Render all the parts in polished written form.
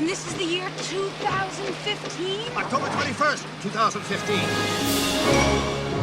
this is the year 2015? October 21st, 2015.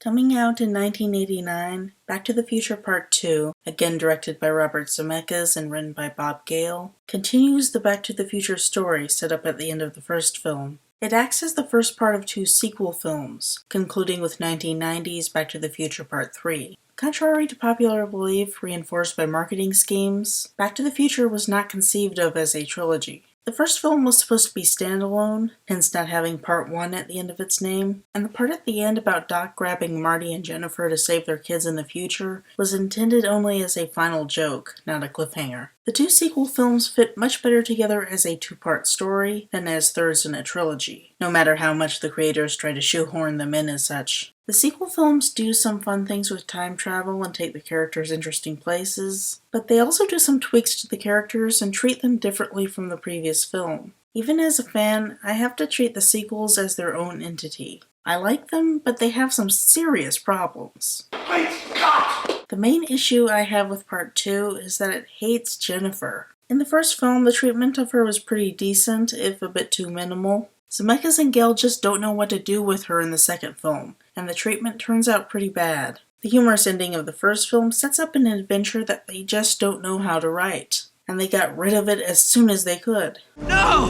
Coming out in 1989, Back to the Future Part 2, again directed by Robert Zemeckis and written by Bob Gale, continues the Back to the Future story set up at the end of the first film. It acts as the first part of two sequel films, concluding with 1990's Back to the Future Part 3. Contrary to popular belief reinforced by marketing schemes, Back to the Future was not conceived of as a trilogy. The first film was supposed to be standalone, hence not having Part 1 at the end of its name, and the part at the end about Doc grabbing Marty and Jennifer to save their kids in the future was intended only as a final joke, not a cliffhanger. The two sequel films fit much better together as a two-part story than as thirds in a trilogy, no matter how much the creators try to shoehorn them in as such. The sequel films do some fun things with time travel and take the characters interesting places, but they also do some tweaks to the characters and treat them differently from the previous film. Even as a fan, I have to treat the sequels as their own entity. I like them, but they have some serious problems. Great Scott! The main issue I have with Part 2 is that it hates Jennifer. In the first film, the treatment of her was pretty decent, if a bit too minimal. Zemeckis and Gale just don't know what to do with her in the second film, and the treatment turns out pretty bad. The humorous ending of the first film sets up an adventure that they just don't know how to write, and they got rid of it as soon as they could. No!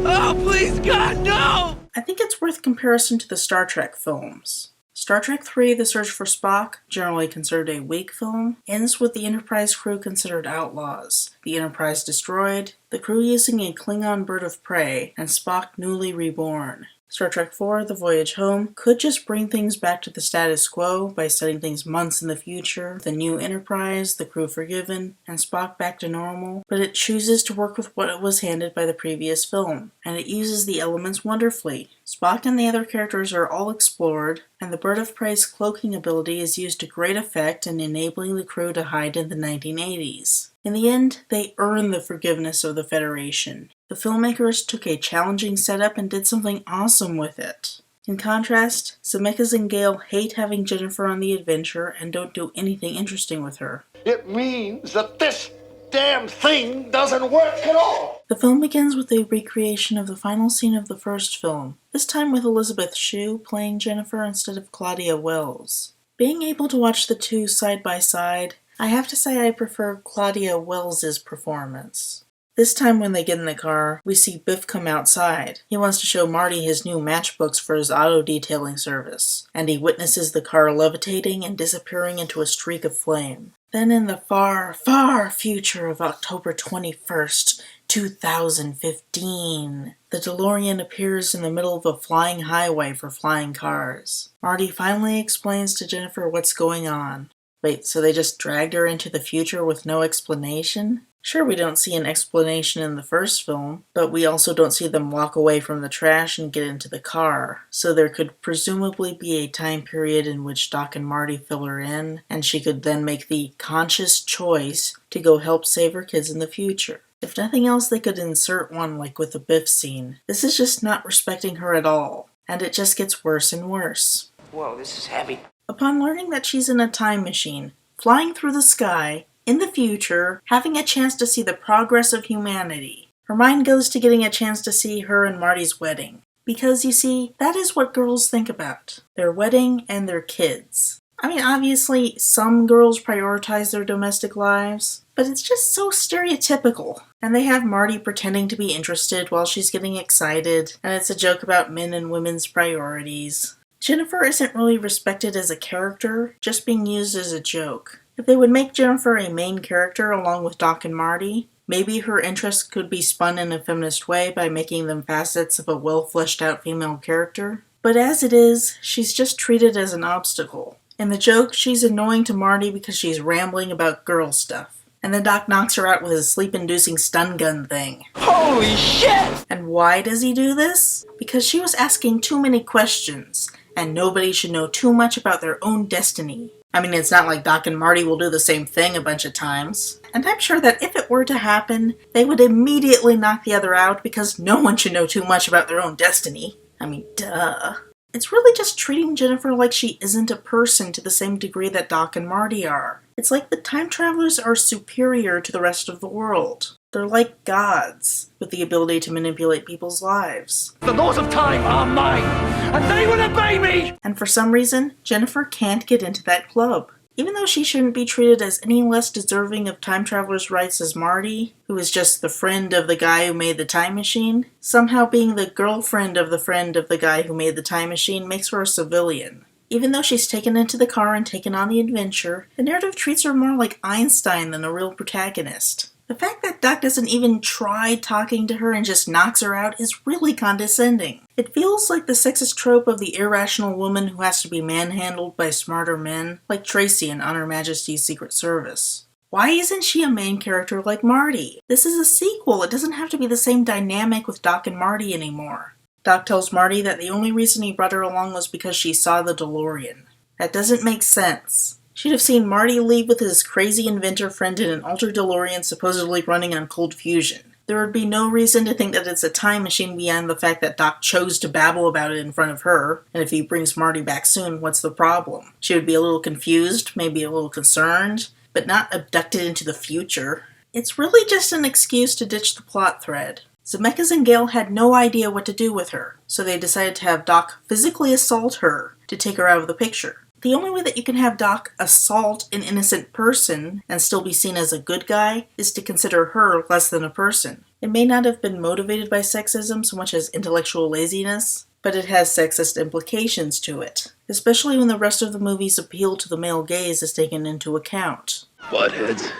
Oh, please, God, no! I think it's worth comparison to the Star Trek films. Star Trek III, The Search for Spock, generally considered a weak film, ends with the Enterprise crew considered outlaws, the Enterprise destroyed, the crew using a Klingon bird of prey, and Spock newly reborn. Star Trek IV, The Voyage Home, could just bring things back to the status quo by setting things months in the future, the new Enterprise, the crew forgiven, and Spock back to normal, but it chooses to work with what it was handed by the previous film, and it uses the elements wonderfully. Spock and the other characters are all explored, and the Bird of Prey's cloaking ability is used to great effect in enabling the crew to hide in the 1980s. In the end, they earn the forgiveness of the Federation. The filmmakers took a challenging setup and did something awesome with it. In contrast, Zemeckis and Gale hate having Jennifer on the adventure and don't do anything interesting with her. It means that this damn thing doesn't work at all! The film begins with a recreation of the final scene of the first film, this time with Elizabeth Shue playing Jennifer instead of Claudia Wells. Being able to watch the two side by side, I have to say I prefer Claudia Wells' performance. This time when they get in the car, we see Biff come outside. He wants to show Marty his new matchbooks for his auto detailing service, and he witnesses the car levitating and disappearing into a streak of flame. Then in the far, far future of October 21st, 2015, the DeLorean appears in the middle of a flying highway for flying cars. Marty finally explains to Jennifer what's going on. Wait, so they just dragged her into the future with no explanation? Sure, we don't see an explanation in the first film, but we also don't see them walk away from the trash and get into the car, so there could presumably be a time period in which Doc and Marty fill her in, and she could then make the conscious choice to go help save her kids in the future. If nothing else, they could insert one like with the Biff scene. This is just not respecting her at all, and it just gets worse and worse. Whoa, this is heavy. Upon learning that she's in a time machine, flying through the sky, in the future, having a chance to see the progress of humanity, her mind goes to getting a chance to see her and Marty's wedding. Because, you see, that is what girls think about. Their wedding and their kids. I mean, obviously, some girls prioritize their domestic lives, but it's just so stereotypical. And they have Marty pretending to be interested while she's getting excited, and it's a joke about men and women's priorities. Jennifer isn't really respected as a character, just being used as a joke. If they would make Jennifer a main character along with Doc and Marty, maybe her interests could be spun in a feminist way by making them facets of a well-fleshed-out female character. But as it is, she's just treated as an obstacle. In the joke, she's annoying to Marty because she's rambling about girl stuff. and then Doc knocks her out with his sleep-inducing stun gun thing. Holy shit! And why does he do this? Because she was asking too many questions, and nobody should know too much about their own destiny. I mean, it's not like Doc and Marty will do the same thing a bunch of times. And I'm sure that if it were to happen, they would immediately knock the other out because no one should know too much about their own destiny. I mean, duh. It's really just treating Jennifer like she isn't a person to the same degree that Doc and Marty are. It's like the time travelers are superior to the rest of the world. They're like gods, with the ability to manipulate people's lives. The laws of time are mine, and they will obey me! And for some reason, Jennifer can't get into that club. Even though she shouldn't be treated as any less deserving of time travelers' rights as Marty, who is just the friend of the guy who made the time machine, somehow being the girlfriend of the friend of the guy who made the time machine makes her a civilian. Even though she's taken into the car and taken on the adventure, the narrative treats her more like Einstein than a real protagonist. The fact that Doc doesn't even try talking to her and just knocks her out is really condescending. It feels like the sexist trope of the irrational woman who has to be manhandled by smarter men, like Tracy in On Her Majesty's Secret Service. Why isn't she a main character like Marty? This is a sequel. It doesn't have to be the same dynamic with Doc and Marty anymore. Doc tells Marty that the only reason he brought her along was because she saw the DeLorean. That doesn't make sense. She'd have seen Marty leave with his crazy inventor friend in an altered DeLorean supposedly running on cold fusion. There would be no reason to think that it's a time machine beyond the fact that Doc chose to babble about it in front of her, and if he brings Marty back soon, what's the problem? She would be a little confused, maybe a little concerned, but not abducted into the future. It's really just an excuse to ditch the plot thread. Zemeckis and Gale had no idea what to do with her, so they decided to have Doc physically assault her to take her out of the picture. The only way that you can have Doc assault an innocent person and still be seen as a good guy is to consider her less than a person. It may not have been motivated by sexism so much as intellectual laziness, but it has sexist implications to it, especially when the rest of the movie's appeal to the male gaze is taken into account. Buttheads.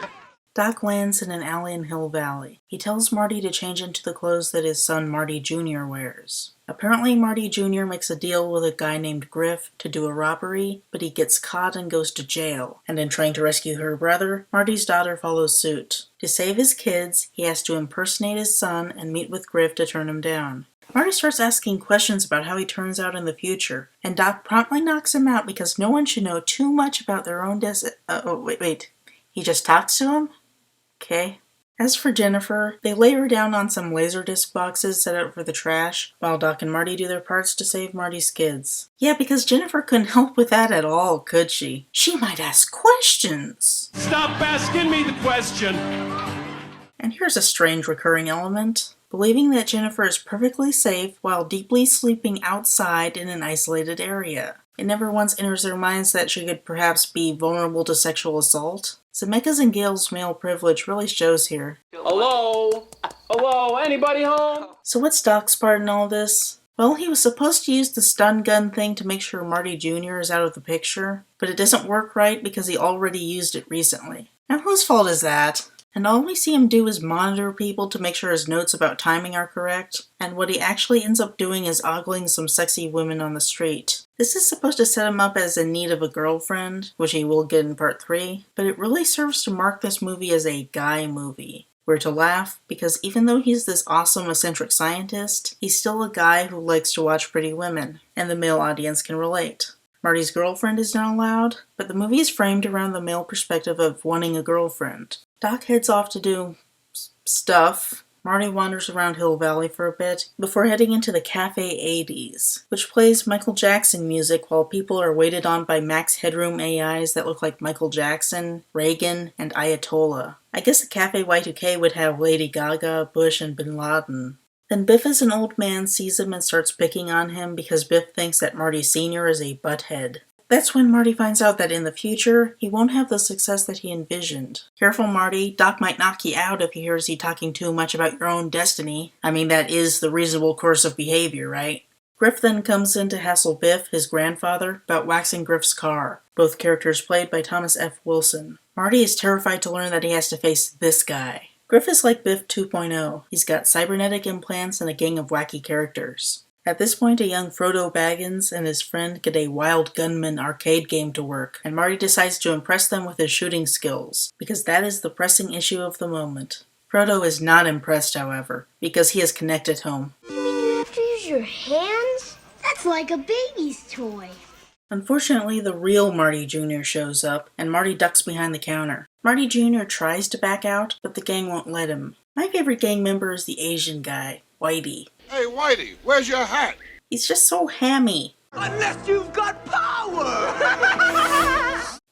Doc lands in an alley in Hill Valley. He tells Marty to change into the clothes that his son Marty Jr. wears. Apparently Marty Jr. makes a deal with a guy named Griff to do a robbery, but he gets caught and goes to jail. And in trying to rescue her brother, Marty's daughter follows suit. To save his kids, he has to impersonate his son and meet with Griff to turn him down. Marty starts asking questions about how he turns out in the future, and Doc promptly knocks him out because no one should know too much about their own wait. He just talks to him? Okay. As for Jennifer, they lay her down on some laserdisc boxes set out for the trash, while Doc and Marty do their parts to save Marty's kids. Yeah, because Jennifer couldn't help with that at all, could she? She might ask questions! Stop asking me the question! And here's a strange recurring element. Believing that Jennifer is perfectly safe while deeply sleeping outside in an isolated area. It never once enters their minds that she could perhaps be vulnerable to sexual assault. Zemeckis and Gale's male privilege really shows here. Hello? Hello? Anybody home? So what's Doc's part in all this? Well, he was supposed to use the stun gun thing to make sure Marty Jr. is out of the picture, but it doesn't work right because he already used it recently. Now whose fault is that? And all we see him do is monitor people to make sure his notes about timing are correct, and what he actually ends up doing is ogling some sexy women on the street. This is supposed to set him up as in need of a girlfriend, which he will get in part 3, but it really serves to mark this movie as a guy movie. We're to laugh, because even though he's this awesome eccentric scientist, he's still a guy who likes to watch pretty women, and the male audience can relate. Marty's girlfriend is not allowed, but the movie is framed around the male perspective of wanting a girlfriend. Doc heads off to do stuff. Marty wanders around Hill Valley for a bit before heading into the Cafe 80s, which plays Michael Jackson music while people are waited on by Max Headroom AIs that look like Michael Jackson, Reagan, and Ayatollah. I guess the Cafe Y2K would have Lady Gaga, Bush, and Bin Laden. Then Biff as an old man sees him and starts picking on him because Biff thinks that Marty Sr. is a butthead. That's when Marty finds out that in the future, he won't have the success that he envisioned. Careful, Marty. Doc might knock you out if he hears you talking too much about your own destiny. I mean, that is the reasonable course of behavior, right? Griff then comes in to hassle Biff, his grandfather, about waxing Griff's car. Both characters played by Thomas F. Wilson. Marty is terrified to learn that he has to face this guy. Griff is like Biff 2.0. He's got cybernetic implants and a gang of wacky characters. At this point, a young Frodo Baggins and his friend get a Wild Gunman arcade game to work, and Marty decides to impress them with his shooting skills, because that is the pressing issue of the moment. Frodo is not impressed, however, because he has Kinect at home. You mean you have to use your hands? That's like a baby's toy. Unfortunately, the real Marty Jr. shows up, and Marty ducks behind the counter. Marty Jr. tries to back out, but the gang won't let him. My favorite gang member is the Asian guy, Whitey. Hey, Whitey, where's your hat? He's just so hammy. Unless you've got power!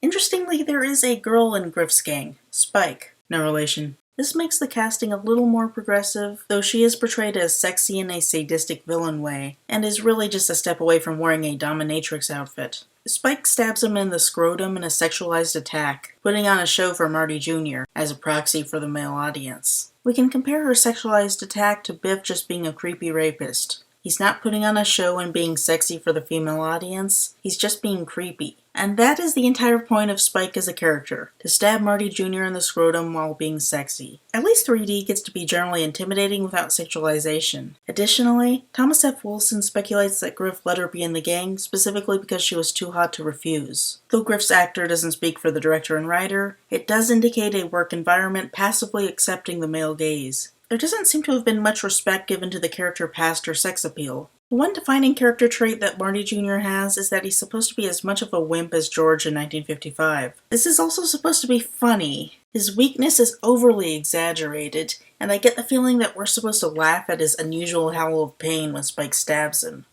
Interestingly, there is a girl in Griff's gang, Spike. No relation. This makes the casting a little more progressive, though she is portrayed as sexy in a sadistic villain way, and is really just a step away from wearing a dominatrix outfit. Spike stabs him in the scrotum in a sexualized attack, putting on a show for Marty Jr. as a proxy for the male audience. We can compare her sexualized attack to Biff just being a creepy rapist. He's not putting on a show and being sexy for the female audience, he's just being creepy. And that is the entire point of Spike as a character, to stab Marty Jr. in the scrotum while being sexy. At least 3D gets to be generally intimidating without sexualization. Additionally, Thomas F. Wilson speculates that Griff let her be in the gang specifically because she was too hot to refuse. Though Griff's actor doesn't speak for the director and writer, it does indicate a work environment passively accepting the male gaze. There doesn't seem to have been much respect given to the character past or sex appeal. One defining character trait that Marty Jr. has is that he's supposed to be as much of a wimp as George in 1955. This is also supposed to be funny. His weakness is overly exaggerated, and I get the feeling that we're supposed to laugh at his unusual howl of pain when Spike stabs him.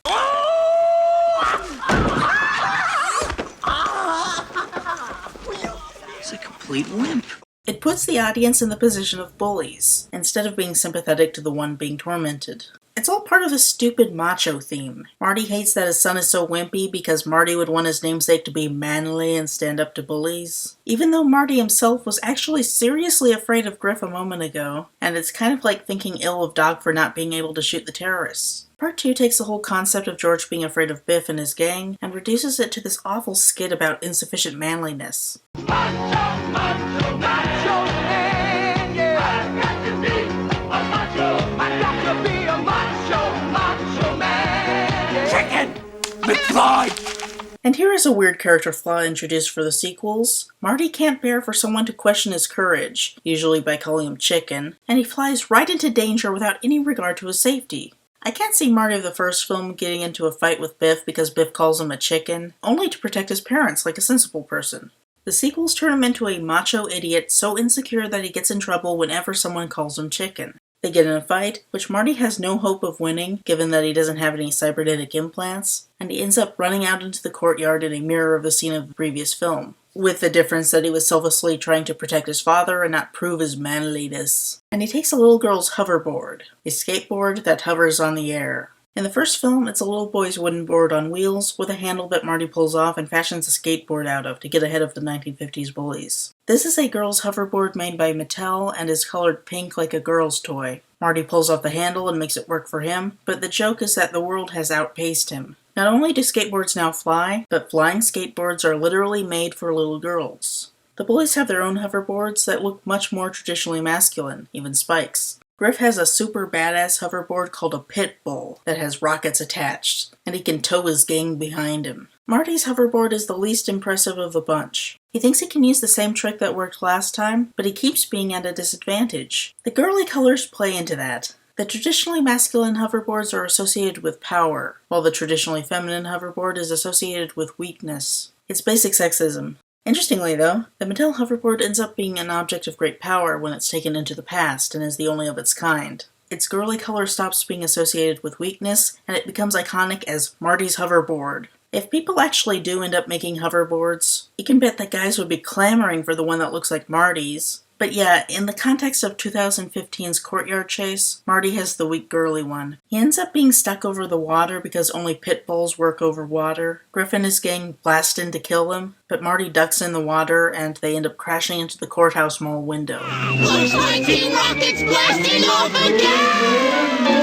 He's a complete wimp. It puts the audience in the position of bullies, instead of being sympathetic to the one being tormented. It's all part of the stupid macho theme. Marty hates that his son is so wimpy because Marty would want his namesake to be manly and stand up to bullies. Even though Marty himself was actually seriously afraid of Griff a moment ago, and it's kind of like thinking ill of Doc for not being able to shoot the terrorists. Part 2 takes the whole concept of George being afraid of Biff and his gang, and reduces it to this awful skit about insufficient manliness. Macho, macho, macho man, yeah. I've got to be a macho. I've got to be a macho, macho man. Yeah. Chicken! McFly! And here is a weird character flaw introduced for the sequels. Marty can't bear for someone to question his courage, usually by calling him chicken, and he flies right into danger without any regard to his safety. I can't see Marty of the first film getting into a fight with Biff because Biff calls him a chicken, only to protect his parents like a sensible person. The sequels turn him into a macho idiot so insecure that he gets in trouble whenever someone calls him chicken. They get in a fight, which Marty has no hope of winning, given that he doesn't have any cybernetic implants, and he ends up running out into the courtyard in a mirror of the scene of the previous film, with the difference that he was selflessly trying to protect his father and not prove his manliness. And he takes a little girl's hoverboard, a skateboard that hovers on the air. In the first film, it's a little boy's wooden board on wheels with a handle that Marty pulls off and fashions a skateboard out of to get ahead of the 1950s bullies. This is a girl's hoverboard made by Mattel and is colored pink like a girl's toy. Marty pulls off the handle and makes it work for him, but the joke is that the world has outpaced him. Not only do skateboards now fly, but flying skateboards are literally made for little girls. The bullies have their own hoverboards that look much more traditionally masculine, even Spike's. Griff has a super badass hoverboard called a pit bull that has rockets attached, and he can tow his gang behind him. Marty's hoverboard is the least impressive of the bunch. He thinks he can use the same trick that worked last time, but he keeps being at a disadvantage. The girly colors play into that. The traditionally masculine hoverboards are associated with power, while the traditionally feminine hoverboard is associated with weakness. It's basic sexism. Interestingly though, the Mattel hoverboard ends up being an object of great power when it's taken into the past and is the only of its kind. Its girly color stops being associated with weakness, and it becomes iconic as Marty's hoverboard. If people actually do end up making hoverboards, you can bet that guys would be clamoring for the one that looks like Marty's. But yeah, in the context of 2015's courtyard chase, Marty has the weak girly one. He ends up being stuck over the water because only pit bulls work over water. Griff and his gang blast in to kill him, but Marty ducks in the water and they end up crashing into the courthouse mall window. Looks like Team Rocket's blasting off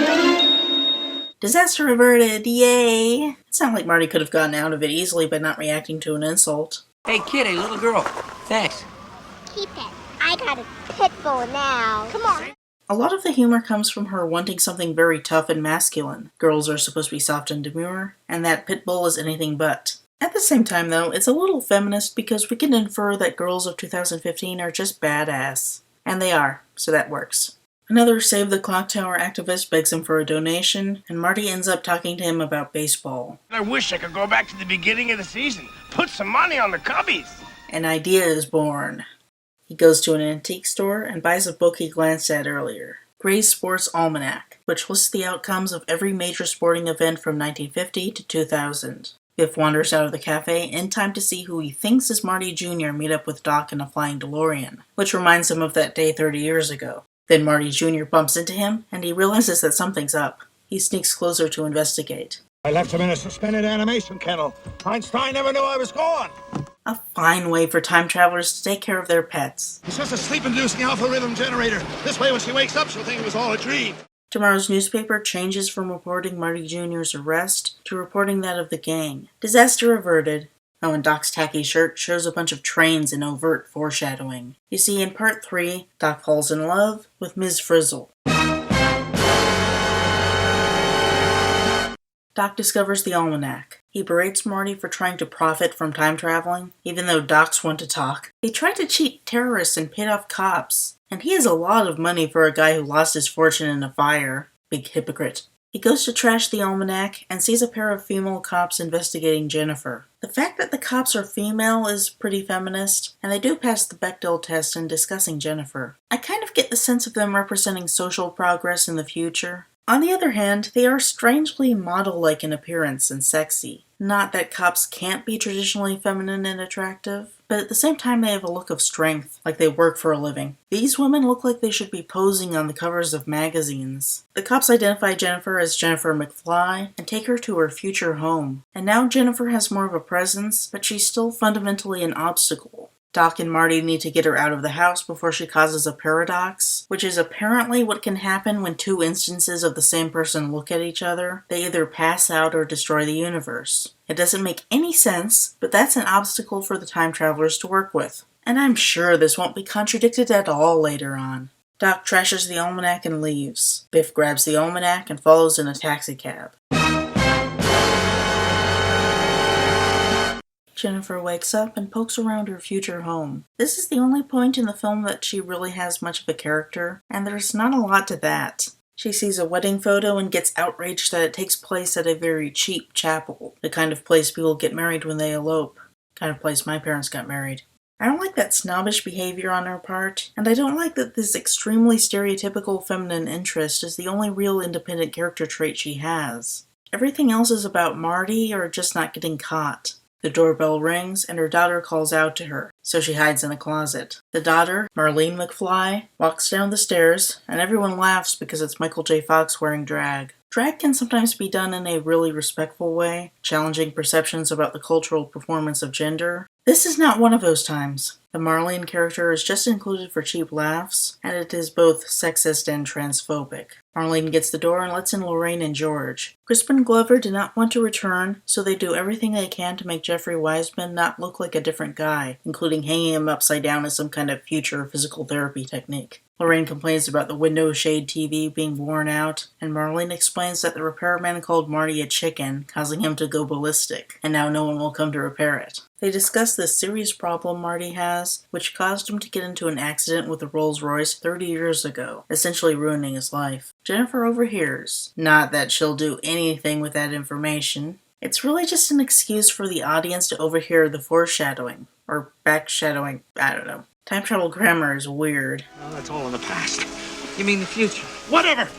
again! Disaster averted, yay! It sounded like Marty could have gotten out of it easily by not reacting to an insult. Hey kid, hey little girl. Thanks. Keep it. I got a pit bull now. Come on. A lot of the humor comes from her wanting something very tough and masculine. Girls are supposed to be soft and demure, and that pit bull is anything but. At the same time, though, it's a little feminist because we can infer that girls of 2015 are just badass. And they are, so that works. Another Save the Clock Tower activist begs him for a donation, and Marty ends up talking to him about baseball. I wish I could go back to the beginning of the season. Put some money on the Cubbies. An idea is born. He goes to an antique store and buys a book he glanced at earlier, Gray's Sports Almanac, which lists the outcomes of every major sporting event from 1950 to 2000. Biff wanders out of the cafe in time to see who he thinks is Marty Jr. meet up with Doc in a flying DeLorean, which reminds him of that day 30 years ago. Then Marty Jr. bumps into him, and he realizes that something's up. He sneaks closer to investigate. I left him in a suspended animation kennel. Einstein never knew I was gone. A fine way for time travelers to take care of their pets. It's just a sleep-inducing alpha rhythm generator. This way, when she wakes up, she'll think it was all a dream. Tomorrow's newspaper changes from reporting Marty Jr.'s arrest to reporting that of the gang. Disaster averted. Oh, and Doc's tacky shirt shows a bunch of trains in overt foreshadowing. You see, in part 3, Doc falls in love with Ms. Frizzle. Doc discovers the almanac. He berates Marty for trying to profit from time traveling, even though Doc's one to talk. He tried to cheat terrorists and paid off cops, and he has a lot of money for a guy who lost his fortune in a fire. Big hypocrite. He goes to trash the almanac and sees a pair of female cops investigating Jennifer. The fact that the cops are female is pretty feminist, and they do pass the Bechdel test in discussing Jennifer. I kind of get the sense of them representing social progress in the future. On the other hand, they are strangely model-like in appearance and sexy. Not that cops can't be traditionally feminine and attractive, but at the same time they have a look of strength, like they work for a living. These women look like they should be posing on the covers of magazines. The cops identify Jennifer as Jennifer McFly and take her to her future home. And now Jennifer has more of a presence, but she's still fundamentally an obstacle. Doc and Marty need to get her out of the house before she causes a paradox, which is apparently what can happen when two instances of the same person look at each other. They either pass out or destroy the universe. It doesn't make any sense, but that's an obstacle for the time travelers to work with. And I'm sure this won't be contradicted at all later on. Doc trashes the almanac and leaves. Biff grabs the almanac and follows in a taxicab. Jennifer wakes up and pokes around her future home. This is the only point in the film that she really has much of a character, and there's not a lot to that. She sees a wedding photo and gets outraged that it takes place at a very cheap chapel, the kind of place people get married when they elope, the kind of place my parents got married. I don't like that snobbish behavior on her part, and I don't like that this extremely stereotypical feminine interest is the only real independent character trait she has. Everything else is about Marty or just not getting caught. The doorbell rings and her daughter calls out to her, so she hides in a closet. The daughter, Marlene McFly, walks down the stairs, and everyone laughs because it's Michael J. Fox wearing drag. Drag can sometimes be done in a really respectful way, challenging perceptions about the cultural performance of gender. This is not one of those times. The Marlene character is just included for cheap laughs, and it is both sexist and transphobic. Marlene gets the door and lets in Lorraine and George. Crispin Glover did not want to return, so they do everything they can to make Jeffrey Wiseman not look like a different guy, including hanging him upside down as some kind of future physical therapy technique. Lorraine complains about the window shade TV being worn out, and Marlene explains that the repairman called Marty a chicken, causing him to go ballistic, and now no one will come to repair it. They discuss this serious problem Marty has, which caused him to get into an accident with a Rolls-Royce 30 years ago, essentially ruining his life. Jennifer overhears. Not that she'll do anything with that information. It's really just an excuse for the audience to overhear the foreshadowing, or backshadowing, I don't know. Time travel grammar is weird. Well, that's all in the past. You mean the future? Whatever!